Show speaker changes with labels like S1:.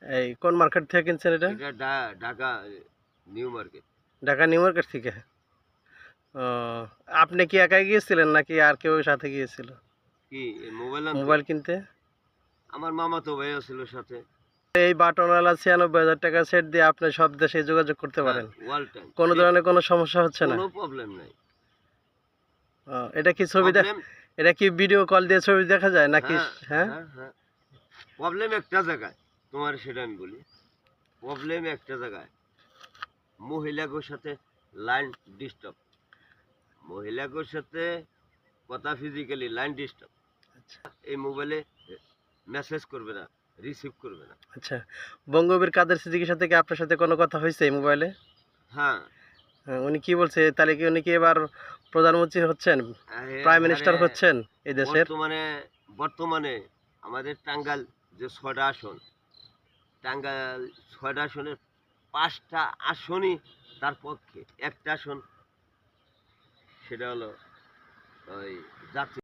S1: এই কোন মার্কেট থেকে কিনছেন এটা?
S2: এটা Dhaka new market.
S1: Dhaka new market থেকে। ও, আপনি কি একাই গিয়েছিলেন নাকি আর কেউ সাথে গিয়েছিল
S2: কি মোবাইল আনতে?
S1: মোবাইল কিনতে?
S2: আমার মামাতো ভাইও ছিল সাথে।
S1: এই বাটনওয়ালা 96,000 টাকা সেট দিয়ে আপনি সব দেশে যোগাযোগ করতে
S2: হ্যাঁ,
S1: পারেন,
S2: ওয়াল টাইম
S1: কোনো ধরনের কোনো সমস্যা হচ্ছে না?
S2: কোনো প্রবলেম নাই।
S1: এটা কি ছবি
S2: প্রবলেম
S1: এটা কি ভিডিও কল দিয়ে ছবি দেখা যায় নাকি?
S2: হ্যাঁ
S1: হ্যাঁ,
S2: হ্যাঁ হ্যাঁ প্রবলেম একটা জায়গায়, তোমার সেটা আমি বলি। প্রবলেম একটা জায়গায়, মহিলাদের সাথে লাইন ডিস্টার্ব, মহিলাদের সাথে কথা ফিজিক্যালি লাইন ডিস্টার্ব।
S1: আচ্ছা
S2: এই মোবাইলে মেসেজ করবে না, রিসিভ করবে না।
S1: আচ্ছা। বঙ্গবীর কাদের সিদ্দিকীর সাথে কি আপনার সাথে কোনো কথা হয়েছে এই মোবাইলে?
S2: হ্যাঁ,
S1: উনি কি বলছে তাহলে? কি উনি কি এবার প্রধানমন্ত্রী হচ্ছেন, প্রাইম মিনিস্টার
S2: আরে
S1: হচ্ছেন এই দেশের?
S2: বর্তমানে বর্তমানে আমাদের টাঙ্গাইল যে ৬টা আসন, টাঙ্গাইল ৬টা আসনের ৫টা আসনই তার পক্ষে। একটা আসন সেটা হলো ওই জাতীয়